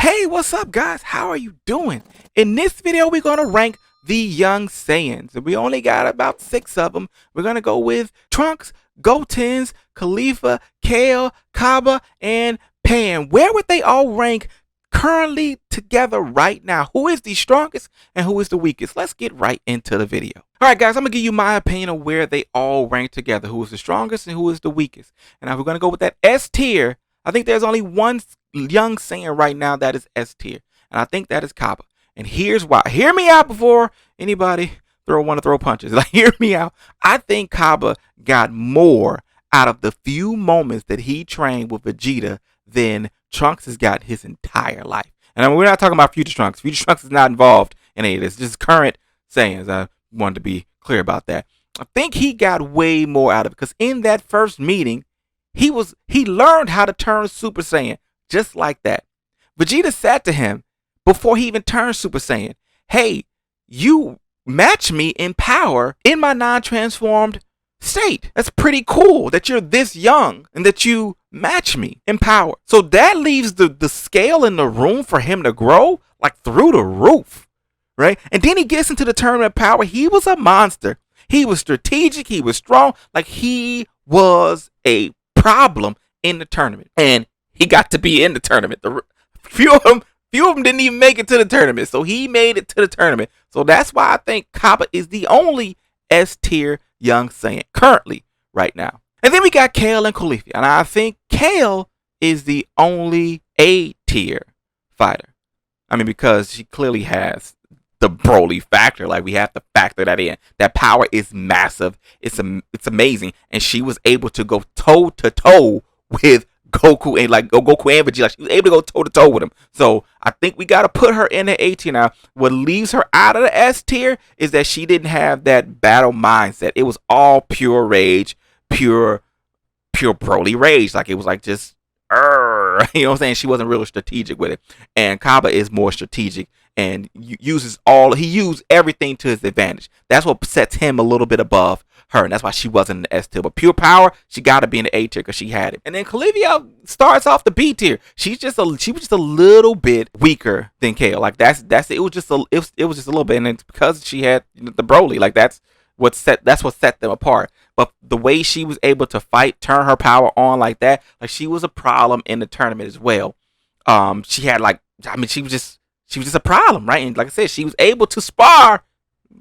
Hey, what's up guys? How are you doing? In this video, we're going to rank the young Saiyans. We only got about 6 of them. We're going to go with Trunks, Goten's, Khalifa, Kale, Cabba, and Pan. Where would they all rank currently together right now? Who is the strongest and who is the weakest? Let's get right into the video. Alright guys, I'm going to give you my opinion of where they all rank together. Who is the strongest and who is the weakest. And now we're going to go with that S tier. I think there's only one young Saiyan right now that is S tier, and I think that is Cabba. And here's why. Hear me out before anybody want to throw punches. Like, hear me out. I think Cabba got more out of the few moments that he trained with Vegeta than Trunks has got his entire life. And I mean, we're not talking about future Trunks. Future Trunks is not involved in any of this. This is current Saiyans. I wanted to be clear about that. I think he got way more out of it because in that first meeting, he learned how to turn Super Saiyan just like that. Vegeta said to him before he even turned Super Saiyan, hey, you match me in power in my non-transformed state. That's pretty cool that you're this young and that you match me in power. So that leaves the scale in the room for him to grow like through the roof, right? And then he gets into the tournament power. He was a monster. He was strategic. He was strong. Like, he was a problem in the tournament, and he got to be in the tournament. Few of them didn't even make it to the tournament, so he made it to the tournament. So that's why I think Cabba is the only S tier young Saiyan currently right now. And then we got Kale and Khalifa, and I think Kale is the only A tier fighter. I mean, because she clearly has the Broly factor. Like, we have to factor that in. That power is massive. It's amazing. And she was able to go toe to toe with Goku and Goku and Vegeta. Like, she was able to go toe to toe with him. So I think we got to put her in the A tier now. What leaves her out of the S tier is that she didn't have that battle mindset. It was all pure rage, pure Broly rage. Like, it was like just, you know what I'm saying? She wasn't really strategic with it. And Cabba is more strategic and he used everything to his advantage. That's what sets him a little bit above her, and that's why she wasn't in the S tier. But pure power, she got to be in the A tier because she had it. And then Khalifa starts off the B tier. She was just a little bit weaker than Kale. Like, that's it. It was just a little bit, and it's because she had the Broly. Like, that's what set them apart. But the way she was able to fight, turn her power on like that, like, she was a problem in the tournament as well. She had, like, I mean, she was just a problem, right? And like I said, she was able to spar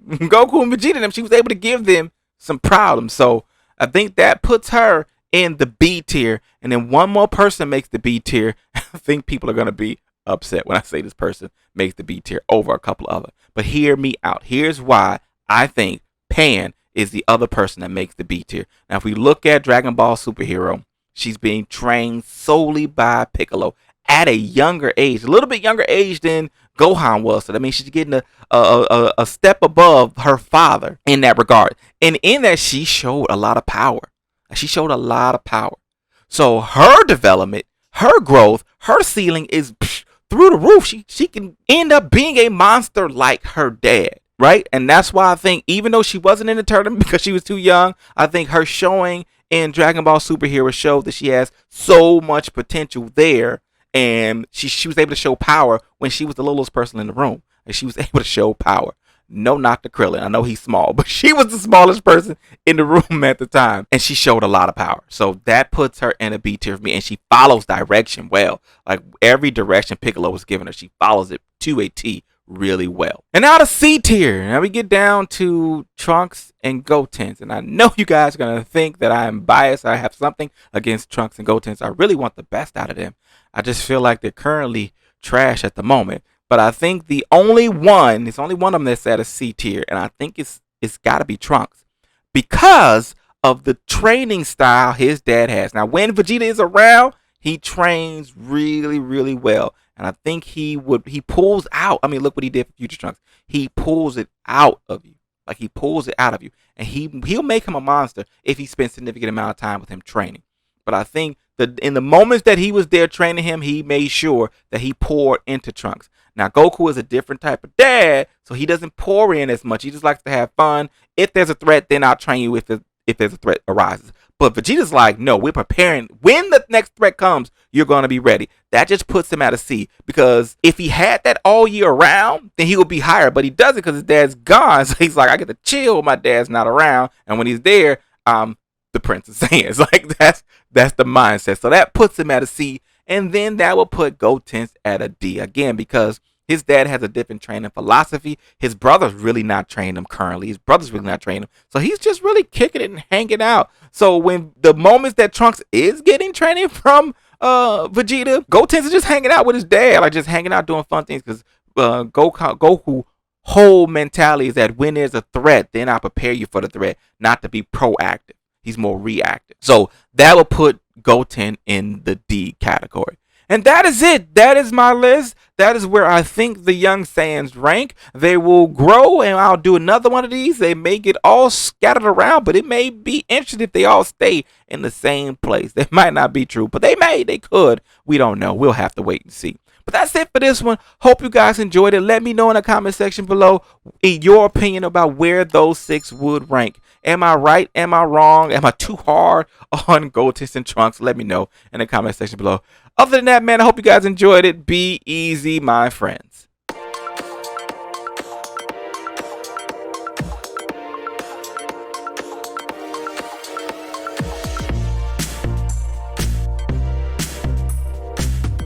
Goku and Vegeta. Them, she was able to give them some problems. So I think that puts her in the B tier. And then one more person makes the B tier. I think people are gonna be upset when I say this person makes the B tier over a couple other. But hear me out. Here's why I think Pan is the other person that makes the B tier. Now, if we look at Dragon Ball Superhero, she's being trained solely by Piccolo at a younger age, a little bit younger age than Gohan was. So that means she's getting a step above her father in that regard. And in that, she showed a lot of power. So her development, her growth, her ceiling is through the roof. She can end up being a monster like her dad, right? And that's why I think, even though she wasn't in the tournament because she was too young, I think her showing in Dragon Ball Superhero showed that she has so much potential there. And she was able to show power when she was the littlest person in the room. And she was able to show power. No knock to Krillin. I know he's small, but she was the smallest person in the room at the time. And she showed a lot of power. So that puts her in a B tier for me. And she follows direction well. Like, every direction Piccolo was giving her, she follows it to a T really well. And now the C tier. Now we get down to Trunks and Goten. And I know you guys are going to think that I am biased. I have something against Trunks and Goten. I really want the best out of them. I just feel like they're currently trash at the moment. But I think there's only one of them that's at a C tier. And I think it's got to be Trunks because of the training style his dad has. Now, when Vegeta is around, he trains really, really well. And I think he pulls out. I mean, look what he did for Future Trunks. He pulls it out of you. Like, he pulls it out of you. And he'll make him a monster if he spends a significant amount of time with him training. But I think that in the moments that he was there training him, he made sure that he poured into Trunks. Now, Goku is a different type of dad, so he doesn't pour in as much. He just likes to have fun. If there's a threat, then I'll train you. If if there's a threat arises. But Vegeta's like, no, we're preparing. When the next threat comes, you're going to be ready. That just puts him at a C, because if he had that all year round, then he would be higher. But he doesn't, because his dad's gone. So he's like, I get to chill when my dad's not around. And when he's there, the Prince of Saiyans. Like, that's the mindset. So that puts him at a C. And then that will put Gotenks at a D. Again, because his dad has a different training philosophy. His brother's really not training him currently. His brother's really not training him. So he's just really kicking it and hanging out. So when the moments that Trunks is getting training from Vegeta, Gotenks is just hanging out with his dad. Like, just hanging out doing fun things. Because Goku whole mentality is that when there's a threat, then I prepare you for the threat, not to be proactive. He's more reactive. So that will put Goten in the D category. And that is it. That is my list. That is where I think the young Saiyans rank. They will grow, and I'll do another one of these. They may get all scattered around, but it may be interesting if they all stay in the same place. That might not be true, but they may. They could. We don't know. We'll have to wait and see. But that's it for this one. Hope you guys enjoyed it. Let me know in the comment section below your opinion about where those 6 would rank. Am I right? Am I wrong? Am I too hard on Gotenks and Trunks? Let me know in the comment section below. Other than that, man, I hope you guys enjoyed it. Be easy, my friends.